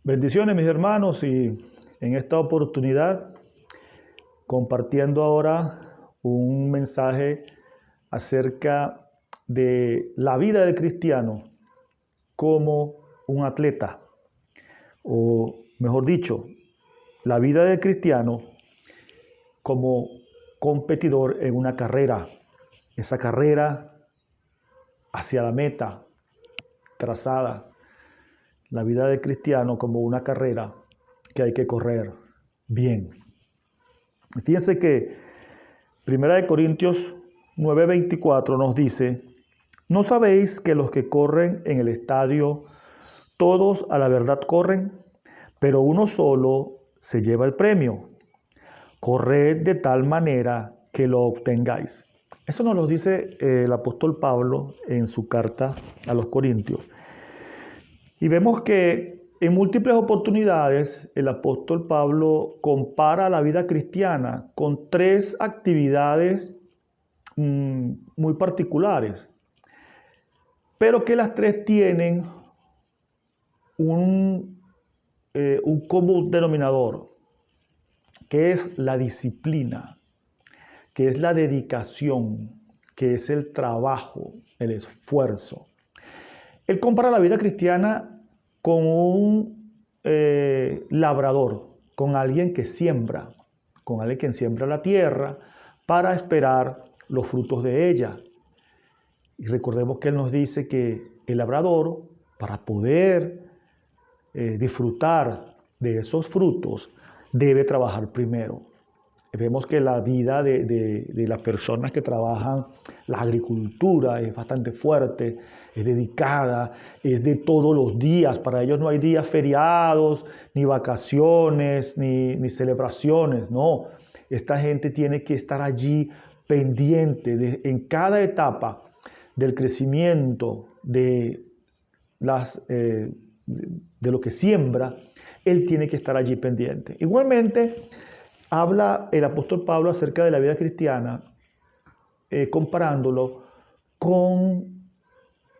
Bendiciones, mis hermanos, y en esta oportunidad compartiendo ahora un mensaje acerca de la vida del cristiano como un atleta, o mejor dicho, la vida del cristiano como competidor en una carrera, esa carrera hacia la meta trazada. La vida del cristiano como una carrera que hay que correr bien. Fíjense que 1 Corintios 9:24 nos dice: ¿no sabéis que los que corren en el estadio, todos a la verdad corren, pero uno solo se lleva el premio? Corred de tal manera que lo obtengáis. Eso nos lo dice el apóstol Pablo en su carta a los Corintios. Y vemos que en múltiples oportunidades el apóstol Pablo compara la vida cristiana con tres actividades muy particulares, pero que las tres tienen un común denominador, que es la disciplina, que es la dedicación, que es el trabajo, el esfuerzo. Él compara la vida cristiana con un labrador, con alguien que siembra, la tierra para esperar los frutos de ella. Y recordemos que él nos dice que el labrador, para poder disfrutar de esos frutos, debe trabajar primero. Vemos que la vida de las personas que trabajan la agricultura es bastante fuerte, es dedicada, es de todos los días. Para ellos no hay días feriados, ni vacaciones, ni celebraciones. No, esta gente tiene que estar allí pendiente en cada etapa del crecimiento de lo que siembra. Él tiene que estar allí pendiente. Igualmente, habla el apóstol Pablo acerca de la vida cristiana, comparándolo con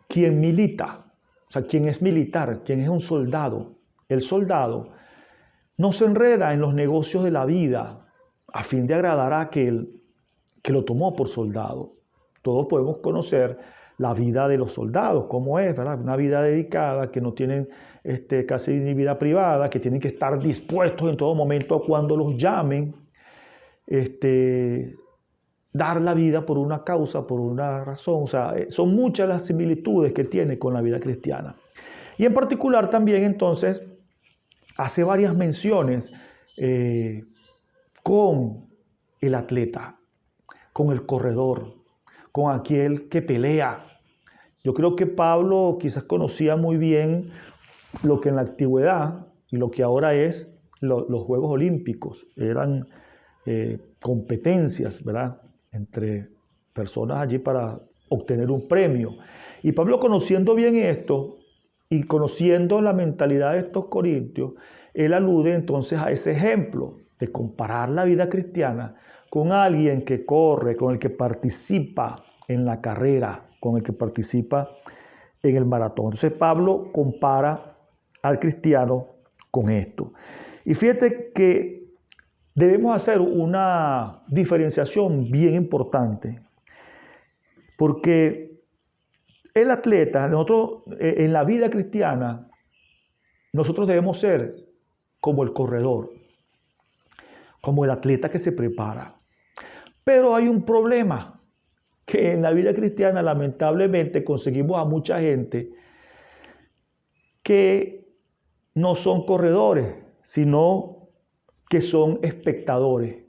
quien milita, o sea, quien es militar, quien es un soldado. El soldado no se enreda en los negocios de la vida a fin de agradar a aquel que lo tomó por soldado. Todos podemos conocer la vida de los soldados, cómo es, ¿verdad? Una vida dedicada, que no tienen casi ni vida privada, que tienen que estar dispuestos en todo momento a cuando los llamen, dar la vida por una causa, por una razón. O sea, son muchas las similitudes que tiene con la vida cristiana. Y en particular también entonces hace varias menciones con el atleta, con el corredor, con aquel que pelea. Yo creo que Pablo quizás conocía muy bien lo que en la antigüedad y lo que ahora es los Juegos Olímpicos. Eran competencias, ¿verdad?, entre personas allí para obtener un premio. Y Pablo, conociendo bien esto y conociendo la mentalidad de estos corintios, él alude entonces a ese ejemplo de comparar la vida cristiana con alguien que corre, con el que participa en la carrera, con el que participa en el maratón. Entonces Pablo compara al cristiano con esto. Y fíjate que debemos hacer una diferenciación bien importante, porque el atleta, nosotros en la vida cristiana, nosotros debemos ser como el corredor, como el atleta que se prepara. Pero hay un problema, que en la vida cristiana lamentablemente conseguimos a mucha gente que no son corredores, sino que son espectadores.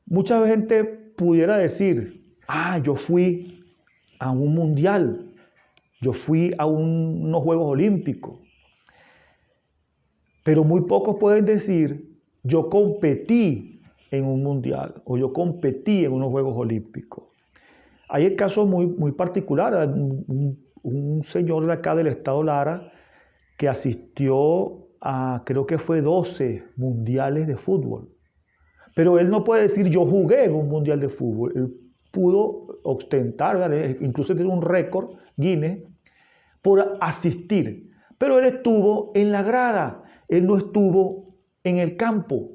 Mucha gente pudiera decir: yo fui a un mundial, yo fui a unos Juegos Olímpicos. Pero muy pocos pueden decir: yo competí en un mundial o yo competí en unos Juegos Olímpicos. Hay el caso muy particular, un señor de acá del estado Lara que asistió a, creo que fue 12 mundiales de fútbol. Pero él no puede decir: yo jugué en un mundial de fútbol. Él pudo ostentar, ¿verdad?, incluso tiene un récord Guinness por asistir. Pero él estuvo en la grada, él no estuvo en el campo.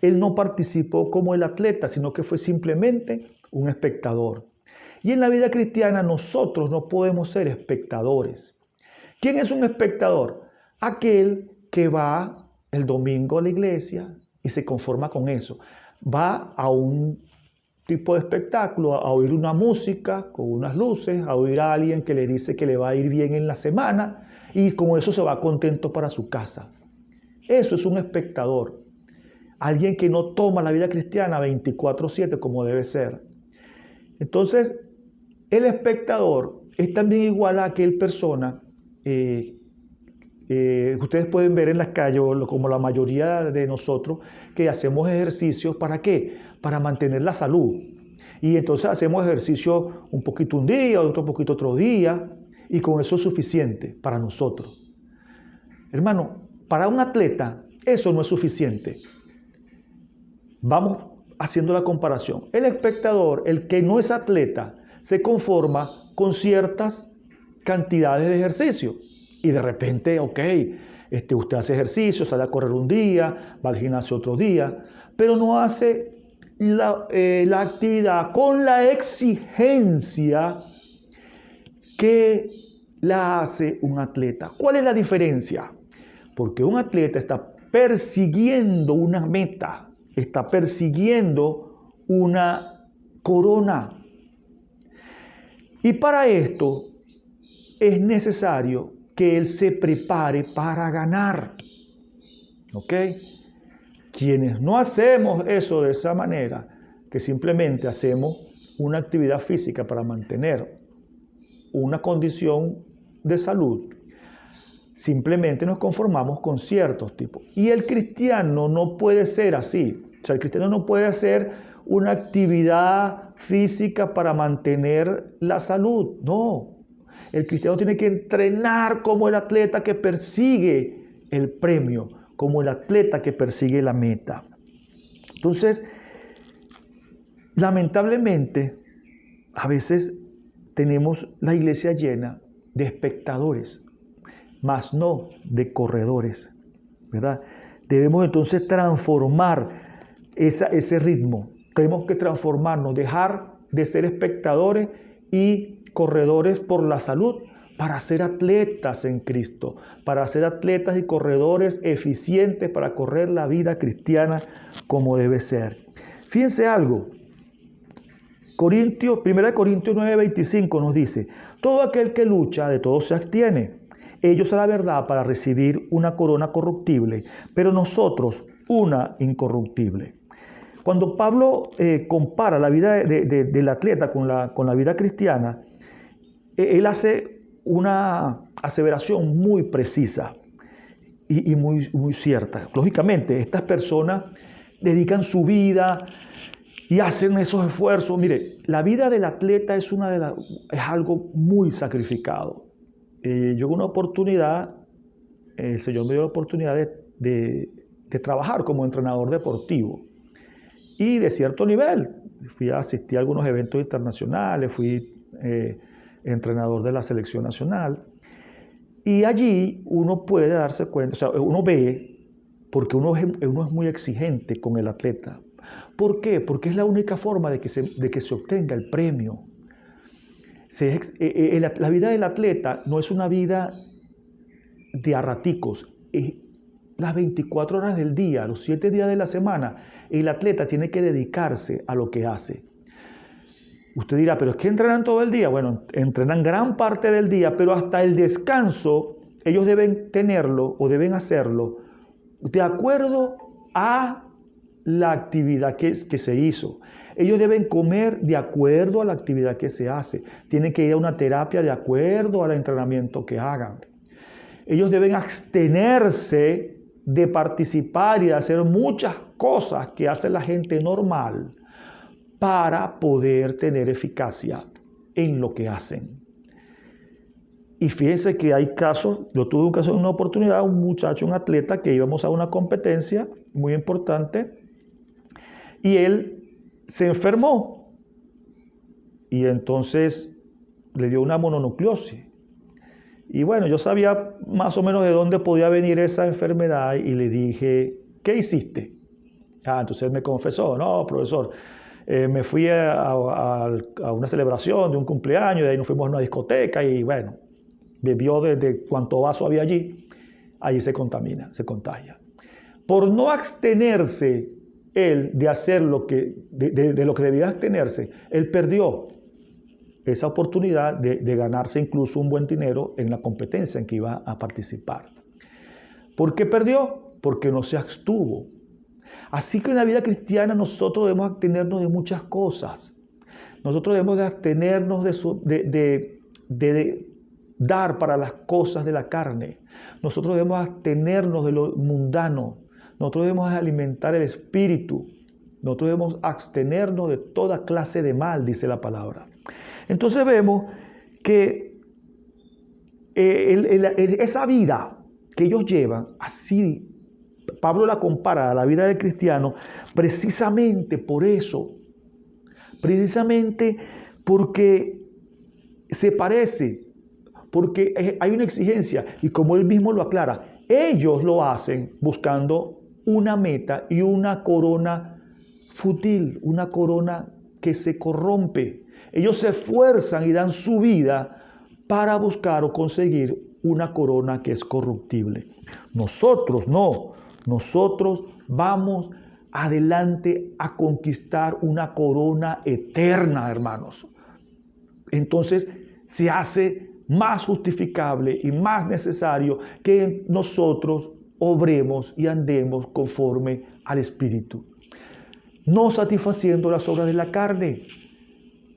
Él no participó como el atleta, sino que fue simplemente un espectador. Y en la vida cristiana nosotros no podemos ser espectadores. ¿Quién es un espectador? Aquel que va el domingo a la iglesia y se conforma con eso. Va a un tipo de espectáculo, a oír una música con unas luces, a oír a alguien que le dice que le va a ir bien en la semana y con eso se va contento para su casa. Eso es un espectador. Alguien que no toma la vida cristiana 24/7 como debe ser. Entonces, el espectador es también igual a aquel persona ustedes pueden ver en las calles, como la mayoría de nosotros, que hacemos ejercicios. ¿Para qué? Para mantener la salud. Y entonces hacemos ejercicio un poquito un día, otro poquito otro día, y con eso es suficiente para nosotros. Hermano, para un atleta eso no es suficiente. Vamos haciendo la comparación. El espectador, el que no es atleta, se conforma con ciertas cantidades de ejercicio. Y de repente, usted hace ejercicio, sale a correr un día, va al gimnasio otro día, pero no hace la actividad con la exigencia que la hace un atleta. ¿Cuál es la diferencia? Porque un atleta está persiguiendo una meta, está persiguiendo una corona. Y para esto es necesario que él se prepare para ganar. ¿Ok? Quienes no hacemos eso de esa manera, que simplemente hacemos una actividad física para mantener una condición de salud, simplemente nos conformamos con ciertos tipos. Y el cristiano no puede ser así. O sea, el cristiano no puede hacer una actividad física para mantener la salud. No. El cristiano tiene que entrenar como el atleta que persigue el premio, como el atleta que persigue la meta. Entonces, lamentablemente, a veces tenemos la iglesia llena de espectadores, mas no de corredores, ¿verdad? Debemos entonces transformar ese ritmo. Tenemos que transformarnos, dejar de ser espectadores y corredores por la salud para ser atletas en Cristo, para ser atletas y corredores eficientes para correr la vida cristiana como debe ser. Fíjense algo. 1 Corintios 9:25 nos dice: todo aquel que lucha, de todo se abstiene. Ellos a la verdad para recibir una corona corruptible, pero nosotros una incorruptible. Cuando Pablo compara la vida del atleta con la vida cristiana, él hace una aseveración muy precisa y muy, muy cierta. Lógicamente, estas personas dedican su vida y hacen esos esfuerzos. Mire, la vida del atleta es algo muy sacrificado. Yo una oportunidad, el Señor me dio la oportunidad de trabajar como entrenador deportivo y de cierto nivel. Asistí a algunos eventos internacionales, fui entrenador de la selección nacional. Y allí uno puede darse cuenta, o sea, uno ve, porque uno es muy exigente con el atleta. ¿Por qué? Porque es la única forma de que se obtenga el premio. La vida del atleta no es una vida de a raticos, es las 24 horas del día, los 7 días de la semana. El atleta tiene que dedicarse a lo que hace. Usted dirá, pero es que entrenan todo el día. Bueno, entrenan gran parte del día, pero hasta el descanso ellos deben tenerlo o deben hacerlo de acuerdo a la actividad que se hizo. Ellos deben comer de acuerdo a la actividad que se hace. Tienen que ir a una terapia de acuerdo al entrenamiento que hagan. Ellos deben abstenerse de participar y de hacer muchas cosas que hace la gente normal para poder tener eficacia en lo que hacen. Y fíjense que hay casos, yo tuve un caso en una oportunidad, un muchacho, un atleta, que íbamos a una competencia muy importante y él se enfermó y entonces le dio una mononucleosis. Y bueno, yo sabía más o menos de dónde podía venir esa enfermedad y le dije, ¿qué hiciste? Entonces él me confesó, no, profesor, me fui a una celebración de un cumpleaños, de ahí nos fuimos a una discoteca y bueno, bebió desde cuánto vaso había allí, allí se contamina, se contagia. Por no abstenerse él de hacer de lo que debía abstenerse, él perdió esa oportunidad de ganarse incluso un buen dinero en la competencia en que iba a participar. ¿Por qué perdió? Porque no se abstuvo. Así que en la vida cristiana nosotros debemos abstenernos de muchas cosas. Nosotros debemos abstenernos de dar para las cosas de la carne. Nosotros debemos abstenernos de lo mundano. Nosotros debemos alimentar el espíritu. Nosotros debemos abstenernos de toda clase de mal, dice la palabra. Entonces vemos que esa vida que ellos llevan, así Pablo la compara a la vida del cristiano, precisamente por eso, precisamente porque se parece, porque hay una exigencia, y como él mismo lo aclara, ellos lo hacen buscando una meta y una corona fútil, una corona que se corrompe. Ellos se esfuerzan y dan su vida para buscar o conseguir una corona que es corruptible. Nosotros no. Nosotros vamos adelante a conquistar una corona eterna, hermanos. Entonces se hace más justificable y más necesario que nosotros obremos y andemos conforme al Espíritu, no satisfaciendo las obras de la carne,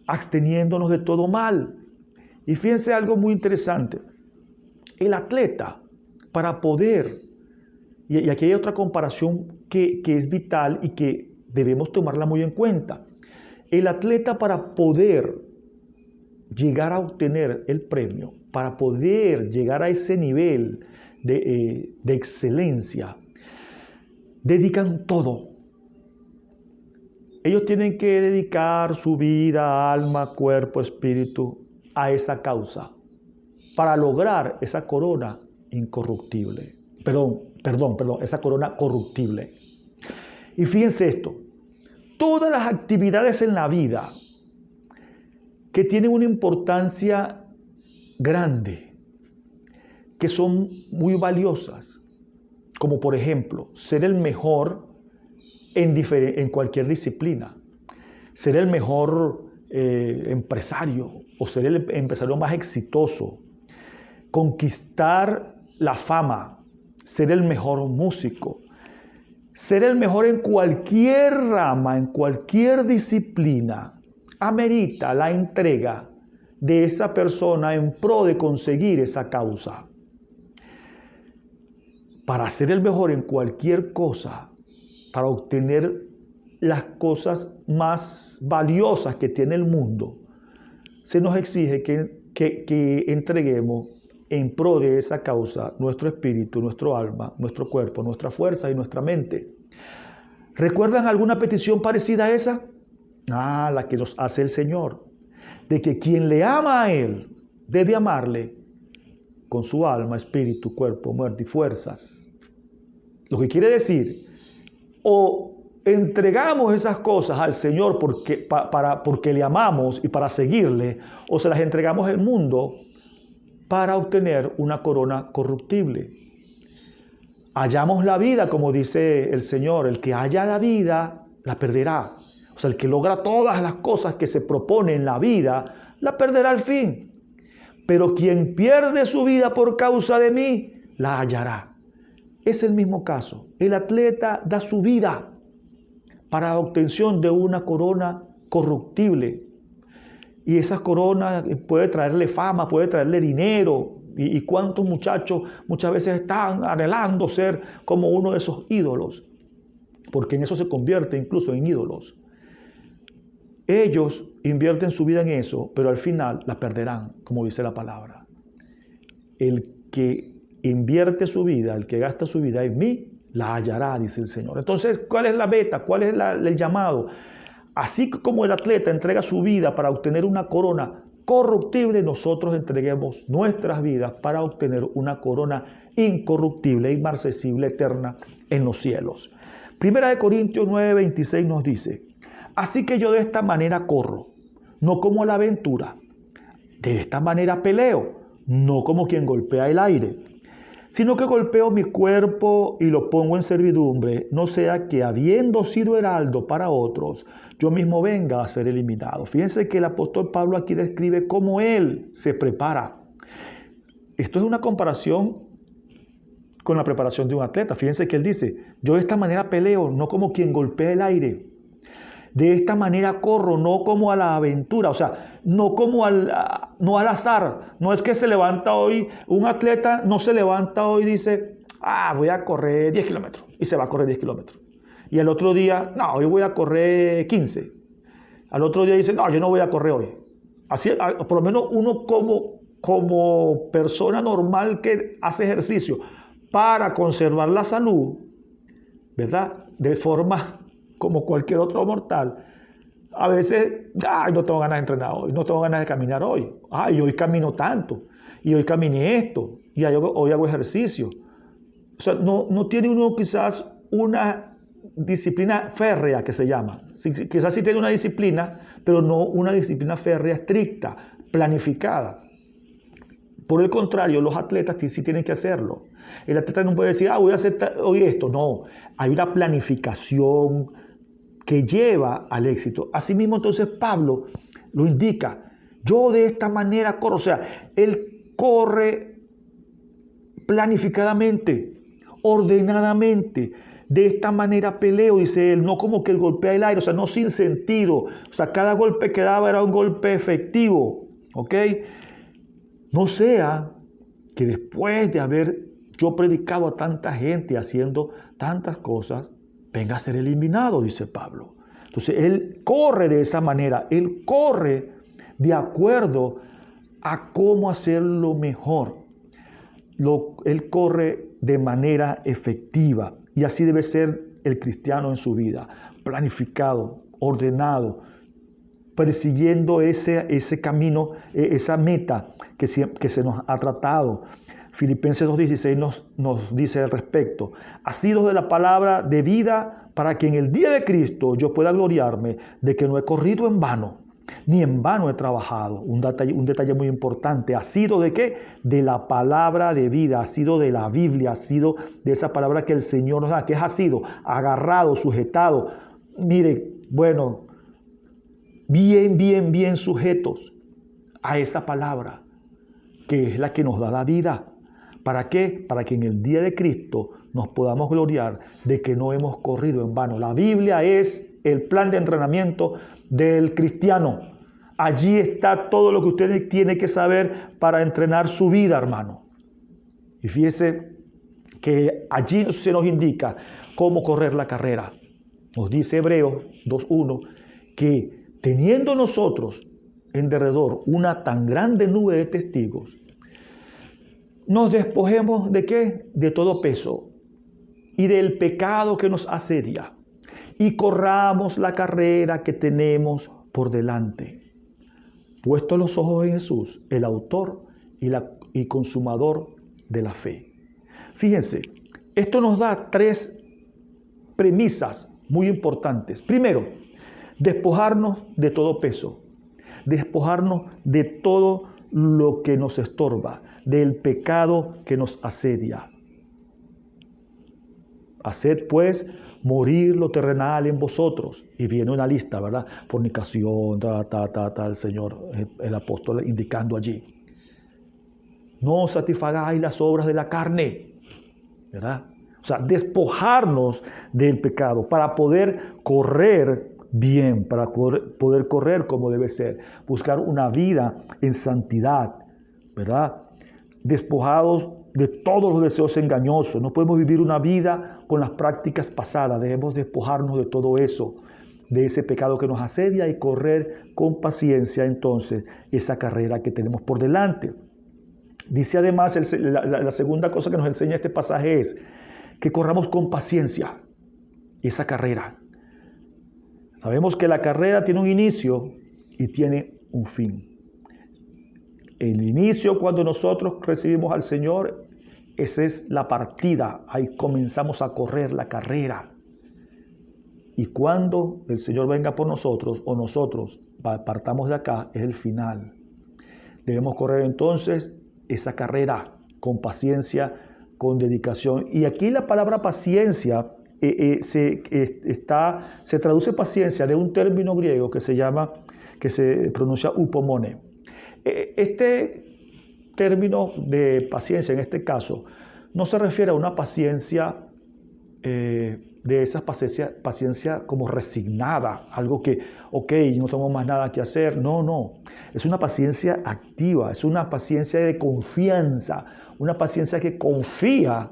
absteniéndonos de todo mal. Y fíjense algo muy interesante. El atleta, para poder, y aquí hay otra comparación que es vital y que debemos tomarla muy en cuenta. El atleta, para poder llegar a obtener el premio, para poder llegar a ese nivel de excelencia, dedican todo. Ellos tienen que dedicar su vida, alma, cuerpo, espíritu a esa causa para lograr esa corona incorruptible. Perdón, esa corona corruptible. Y fíjense esto, todas las actividades en la vida que tienen una importancia grande, que son muy valiosas, como por ejemplo, ser el mejor en cualquier disciplina, ser el mejor empresario o ser el empresario más exitoso, conquistar la fama, ser el mejor músico, ser el mejor en cualquier rama, en cualquier disciplina, amerita la entrega de esa persona en pro de conseguir esa causa. Para ser el mejor en cualquier cosa, para obtener las cosas más valiosas que tiene el mundo, se nos exige que entreguemos en pro de esa causa nuestro espíritu, nuestro alma, nuestro cuerpo, nuestra fuerza y nuestra mente. ¿Recuerdan alguna petición parecida a esa? La que nos hace el Señor, de que quien le ama a Él debe amarle con su alma, espíritu, cuerpo, muerte y fuerzas. Lo que quiere decir, o entregamos esas cosas al Señor porque le amamos y para seguirle, o se las entregamos al mundo para obtener una corona corruptible. Hallamos la vida, como dice el Señor, el que halla la vida, la perderá. O sea, el que logra todas las cosas que se propone en la vida, la perderá al fin. Pero quien pierde su vida por causa de mí, la hallará. Es el mismo caso. El atleta da su vida para la obtención de una corona corruptible. Y esa corona puede traerle fama, puede traerle dinero. ¿Y cuántos muchachos muchas veces están anhelando ser como uno de esos ídolos? Porque en eso se convierte incluso en ídolos. Ellos invierten su vida en eso, pero al final la perderán, como dice la palabra. El que invierte su vida, el que gasta su vida en mí, la hallará, dice el Señor. Entonces, ¿cuál es la meta? ¿Cuál es el llamado? Así como el atleta entrega su vida para obtener una corona corruptible, nosotros entreguemos nuestras vidas para obtener una corona incorruptible, inmarcesible, eterna en los cielos. Primera de Corintios 9:26 nos dice: así que yo de esta manera corro, no como a la aventura. De esta manera peleo, no como quien golpea el aire, sino que golpeo mi cuerpo y lo pongo en servidumbre, no sea que habiendo sido heraldo para otros, yo mismo venga a ser eliminado. Fíjense que el apóstol Pablo aquí describe cómo él se prepara. Esto es una comparación con la preparación de un atleta. Fíjense que él dice: yo de esta manera peleo, no como quien golpea el aire. De esta manera corro, no como a la aventura, o sea, no al azar. No es que se levanta hoy, un atleta no se levanta hoy y dice: voy a correr 10 kilómetros, y se va a correr 10 kilómetros. Y el otro día, no, hoy voy a correr 15. Al otro día dice: no, yo no voy a correr hoy. Así, por lo menos uno como persona normal que hace ejercicio para conservar la salud, ¿verdad? De forma como cualquier otro mortal, a veces, no tengo ganas de entrenar hoy, no tengo ganas de caminar hoy. Y hoy camino tanto, y hoy caminé esto, y hoy hago ejercicio. O sea, no tiene uno quizás una disciplina férrea que se llama. Quizás sí tiene una disciplina, pero no una disciplina férrea estricta, planificada. Por el contrario, los atletas sí tienen que hacerlo. El atleta no puede decir: voy a hacer hoy esto. No, hay una planificación que lleva al éxito. Asimismo, entonces Pablo lo indica: yo de esta manera corro. O sea, él corre planificadamente, ordenadamente. De esta manera peleo, dice él, no como que él golpea el aire, o sea, no sin sentido. O sea, cada golpe que daba era un golpe efectivo, ¿ok? No sea que después de haber yo predicado a tanta gente haciendo tantas cosas, venga a ser eliminado, dice Pablo. Entonces, él corre de esa manera, él corre de acuerdo a cómo hacerlo mejor. Él corre de manera efectiva, y así debe ser el cristiano en su vida, planificado, ordenado, persiguiendo ese camino, esa meta que se nos ha tratado. Filipenses 2:16 nos dice al respecto: asidos de la palabra de vida, para que en el día de Cristo yo pueda gloriarme de que no he corrido en vano, ni en vano he trabajado. Un detalle muy importante: asido de qué? De la palabra de vida, asido de la Biblia, asido de esa palabra que el Señor nos da. ¿Qué es asido? Agarrado, sujetado. Mire, bueno, bien sujetos a esa palabra, que es la que nos da la vida. ¿Para qué? Para que en el día de Cristo nos podamos gloriar de que no hemos corrido en vano. La Biblia es el plan de entrenamiento del cristiano. Allí está todo lo que usted tiene que saber para entrenar su vida, hermano. Y fíjese que allí se nos indica cómo correr la carrera. Nos dice Hebreos 2:1 que teniendo nosotros en derredor una tan grande nube de testigos, nos despojemos ¿de qué? De todo peso y del pecado que nos asedia, y corramos la carrera que tenemos por delante, puestos los ojos en Jesús, el autor y consumador de la fe. Fíjense, esto nos da 3 premisas muy importantes. Primero, despojarnos de todo peso, despojarnos de todo lo que nos estorba, del pecado que nos asedia. Haced pues morir lo terrenal en vosotros. Y viene una lista, ¿verdad? Fornicación, el Señor, el apóstol indicando allí. No satisfagáis las obras de la carne, ¿verdad? O sea, despojarnos del pecado para poder correr bien, para poder correr como debe ser. Buscar una vida en santidad, ¿verdad? Despojados de todos los deseos engañosos. No podemos vivir una vida con las prácticas pasadas. Debemos despojarnos de todo eso, de ese pecado que nos asedia, y correr con paciencia entonces esa carrera que tenemos por delante. Dice además, la segunda cosa que nos enseña este pasaje es que corramos con paciencia esa carrera. Sabemos que la carrera tiene un inicio y tiene un fin. El inicio, cuando nosotros recibimos al Señor, esa es la partida. Ahí comenzamos a correr la carrera. Y cuando el Señor venga por nosotros o nosotros partamos de acá, es el final. Debemos correr entonces esa carrera con paciencia, con dedicación. Y aquí la palabra paciencia se traduce paciencia de un término griego que se pronuncia upomone. Este término de paciencia, en este caso, no se refiere a una paciencia de esa paciencia como resignada, algo que, ok, no tengo más nada que hacer. No. Es una paciencia activa, es una paciencia de confianza, una paciencia que confía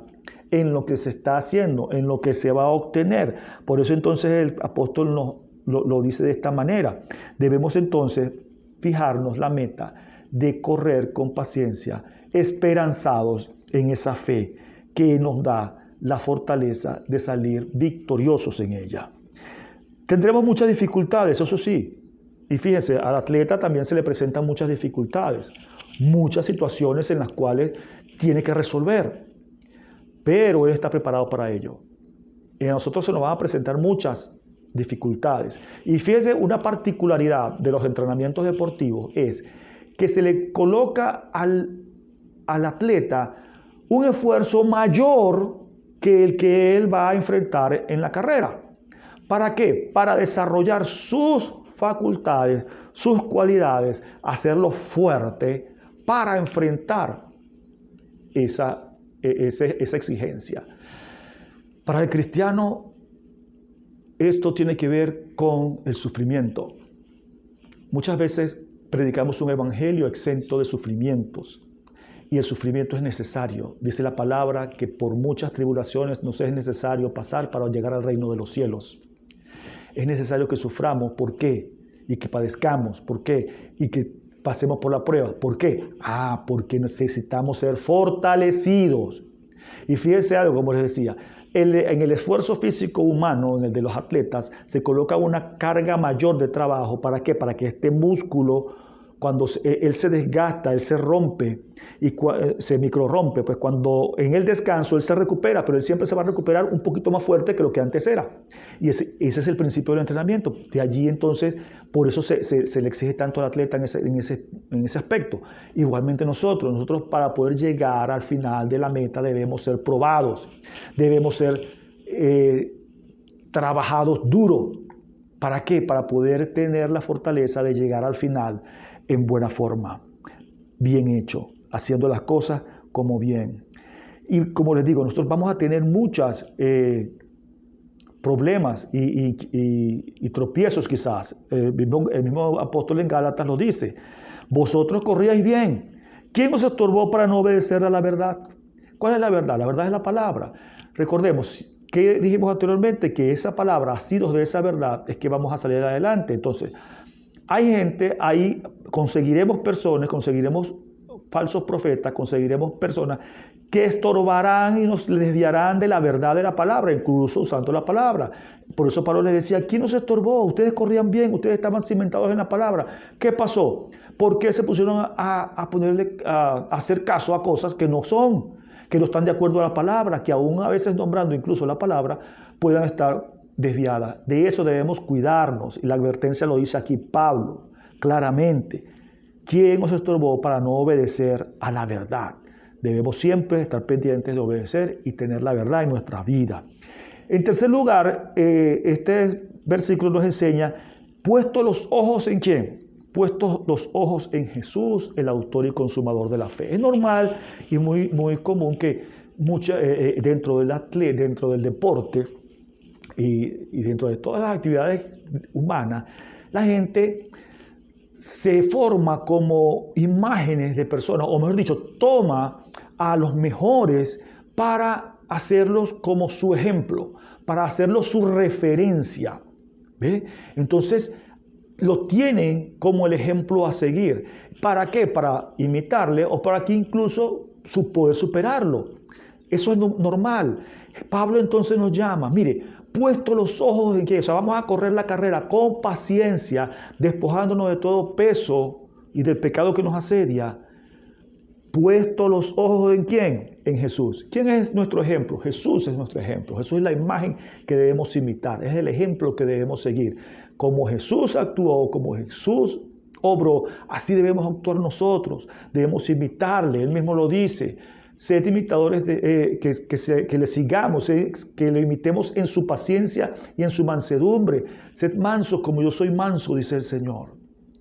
en lo que se está haciendo, en lo que se va a obtener. Por eso entonces el apóstol lo dice de esta manera. Debemos entonces fijarnos la meta de correr con paciencia, esperanzados en esa fe que nos da la fortaleza de salir victoriosos en ella. Tendremos muchas dificultades, eso sí. Y fíjense, al atleta también se le presentan muchas dificultades, muchas situaciones en las cuales tiene que resolver. Pero él está preparado para ello. Y a nosotros se nos van a presentar muchas dificultades. Y fíjense, una particularidad de los entrenamientos deportivos es que se le coloca al atleta un esfuerzo mayor que el que él va a enfrentar en la carrera. ¿Para qué? Para desarrollar sus facultades, sus cualidades, hacerlo fuerte para enfrentar esa exigencia. Para el cristiano, esto tiene que ver con el sufrimiento. Muchas veces predicamos un evangelio exento de sufrimientos. Y el sufrimiento es necesario. Dice la palabra que por muchas tribulaciones nos es necesario pasar para llegar al reino de los cielos. Es necesario que suframos. ¿Por qué? Y que padezcamos. ¿Por qué? Y que pasemos por la prueba. ¿Por qué? Porque necesitamos ser fortalecidos. Y fíjense algo, como les decía, en el esfuerzo físico humano, en el de los atletas, se coloca una carga mayor de trabajo. ¿Para qué? Para que este músculo, cuando él se desgasta, él se rompe y se microrrompe, pues cuando en el descanso él se recupera, pero él siempre se va a recuperar un poquito más fuerte que lo que antes era. Y ese es el principio del entrenamiento. De allí entonces, por eso se le exige tanto al atleta en ese aspecto. Igualmente nosotros para poder llegar al final de la meta debemos ser probados, debemos ser trabajados duro. ¿Para qué? Para poder tener la fortaleza de llegar al final en buena forma, bien hecho, haciendo las cosas como bien. Y como les digo, nosotros vamos a tener muchos problemas y tropiezos quizás. El mismo apóstol en Gálatas lo dice. Vosotros corríais bien. ¿Quién os estorbó para no obedecer a la verdad? ¿Cuál es la verdad? La verdad es la palabra. Recordemos que dijimos anteriormente que esa palabra, asidos de esa verdad, es que vamos a salir adelante. Entonces, hay gente, ahí conseguiremos personas, conseguiremos falsos profetas, conseguiremos personas que estorbarán y nos desviarán de la verdad de la palabra, incluso usando la palabra. Por eso Pablo les decía, ¿quién nos estorbó? Ustedes corrían bien, ustedes estaban cimentados en la palabra. ¿Qué pasó? ¿Por qué se pusieron a hacer caso a cosas que no son, que no están de acuerdo a la palabra, que aún a veces nombrando incluso la palabra, puedan estar desviadas? De eso debemos cuidarnos. Y la advertencia lo dice aquí Pablo, claramente. ¿Quién nos estorbó para no obedecer a la verdad? Debemos siempre estar pendientes de obedecer y tener la verdad en nuestra vida. En tercer lugar, este versículo nos enseña, puesto los ojos ¿en quién? Puestos los ojos en Jesús, el autor y consumador de la fe. Es normal y muy común que dentro del deporte y dentro de todas las actividades humanas, la gente se forma como imágenes de personas, o mejor dicho, toma a los mejores para hacerlos como su ejemplo, para hacerlos su referencia. ¿Ve? Entonces, lo tienen como el ejemplo a seguir. ¿Para qué? Para imitarle o para que incluso poder superarlo. Eso es normal. Pablo entonces nos llama, mire, puesto los ojos en que, o sea, vamos a correr la carrera con paciencia, despojándonos de todo peso y del pecado que nos asedia, puesto los ojos ¿en quién? En Jesús. ¿Quién es nuestro ejemplo? Jesús es nuestro ejemplo. Jesús es la imagen que debemos imitar, es el ejemplo que debemos seguir. Como Jesús actuó, como Jesús obró, así debemos actuar nosotros. Debemos imitarle, Él mismo lo dice. Sed imitadores, que le sigamos, que le imitemos en su paciencia y en su mansedumbre. Sed mansos como yo soy manso, dice el Señor.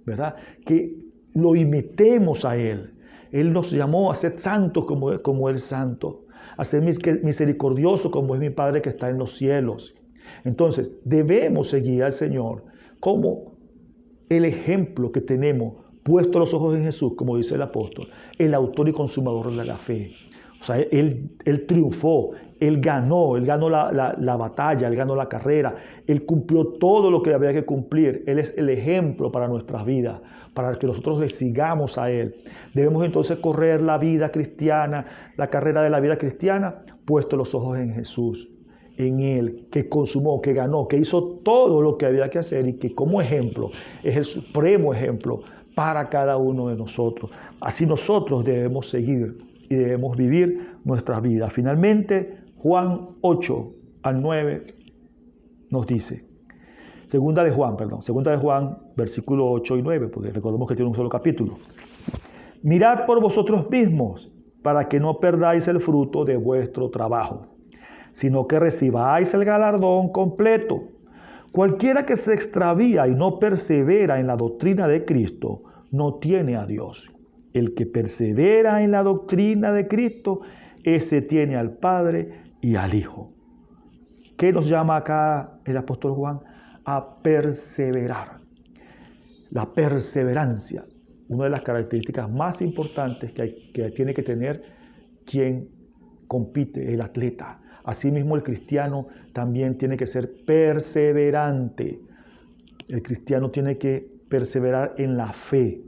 ¿Verdad? Que lo imitemos a Él. Él nos llamó a ser santos como Él es santo, a ser misericordioso como es mi Padre que está en los cielos. Entonces, debemos seguir al Señor como el ejemplo que tenemos, puesto los ojos en Jesús, como dice el apóstol, el autor y consumador de la fe. O sea, Él triunfó, Él ganó la batalla, Él ganó la carrera, Él cumplió todo lo que había que cumplir. Él es el ejemplo para nuestras vidas, para que nosotros le sigamos a Él. Debemos entonces correr la vida cristiana, la carrera de la vida cristiana, puesto los ojos en Jesús, en Él, que consumó, que ganó, que hizo todo lo que había que hacer y que como ejemplo es el supremo ejemplo para cada uno de nosotros. Así nosotros debemos seguir y debemos vivir nuestra vida. Finalmente, Juan 8 al 9 nos dice, segunda de Juan, versículo 8 y 9, porque recordemos que tiene un solo capítulo. Mirad por vosotros mismos, para que no perdáis el fruto de vuestro trabajo, sino que recibáis el galardón completo. Cualquiera que se extravía y no persevera en la doctrina de Cristo, no tiene a Dios. El que persevera en la doctrina de Cristo, ese tiene al Padre y al Hijo. ¿Qué nos llama acá el apóstol Juan? A perseverar. La perseverancia, una de las características más importantes que tiene que tener quien compite, el atleta. Asimismo, el cristiano también tiene que ser perseverante. El cristiano tiene que perseverar en la fe,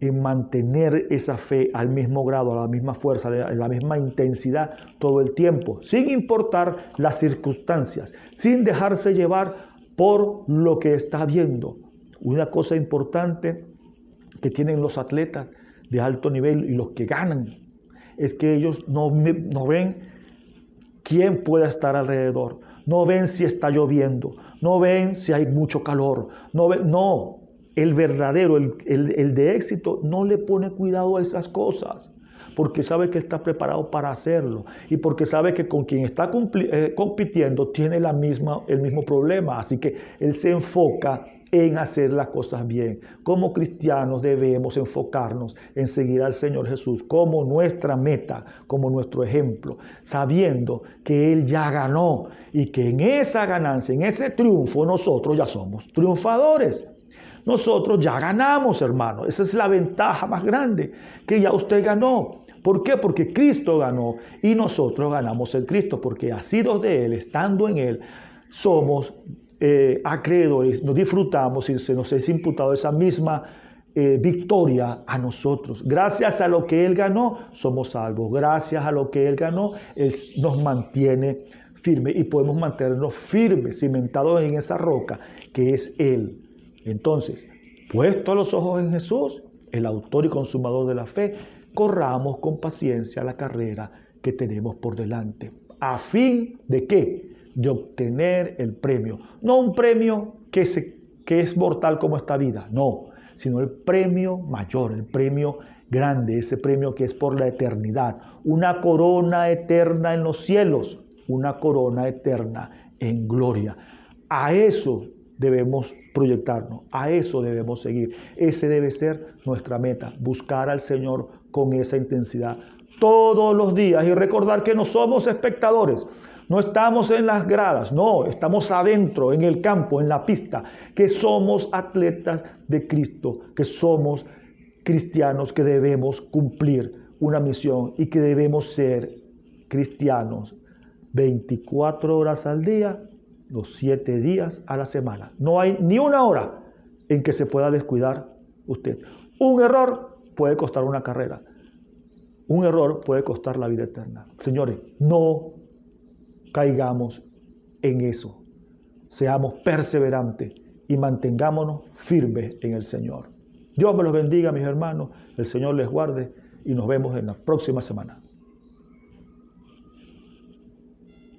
en mantener esa fe al mismo grado, a la misma fuerza, a la misma intensidad todo el tiempo, sin importar las circunstancias, sin dejarse llevar por lo que está viendo. Una cosa importante que tienen los atletas de alto nivel y los que ganan es que ellos no ven quién pueda estar alrededor, no ven si está lloviendo, no ven si hay mucho calor, no. El verdadero, el de éxito, no le pone cuidado a esas cosas, porque sabe que está preparado para hacerlo y porque sabe que con quien está compitiendo tiene el mismo problema. Así que él se enfoca en hacer las cosas bien. Como cristianos debemos enfocarnos en seguir al Señor Jesús como nuestra meta, como nuestro ejemplo, sabiendo que Él ya ganó y que en esa ganancia, en ese triunfo, nosotros ya somos triunfadores. Nosotros ya ganamos, hermano. Esa es la ventaja más grande, que ya usted ganó. ¿Por qué? Porque Cristo ganó y nosotros ganamos en Cristo, porque asidos de Él, estando en Él, somos acreedores, nos disfrutamos y se nos es imputado esa misma victoria a nosotros. Gracias a lo que Él ganó, somos salvos. Gracias a lo que Él ganó, Él nos mantiene firmes y podemos mantenernos firmes, cimentados en esa roca que es Él. Entonces, puesto los ojos en Jesús, el autor y consumador de la fe, corramos con paciencia la carrera que tenemos por delante. ¿A fin de qué? De obtener el premio. No un premio que es mortal como esta vida, no, sino el premio mayor, el premio grande, ese premio que es por la eternidad. Una corona eterna en los cielos, una corona eterna en gloria. A eso debemos proyectarnos, a eso debemos seguir. Ese debe ser nuestra meta, buscar al Señor con esa intensidad todos los días y recordar que no somos espectadores, no estamos en las gradas, no, estamos adentro, en el campo, en la pista, que somos atletas de Cristo, que somos cristianos, que debemos cumplir una misión y que debemos ser cristianos 24 horas al día, los 7 días a la semana. No hay ni una hora en que se pueda descuidar usted. Un error puede costar una carrera. Un error puede costar la vida eterna. Señores, no caigamos en eso. Seamos perseverantes y mantengámonos firmes en el Señor. Dios me los bendiga, mis hermanos. El Señor les guarde y nos vemos en la próxima semana.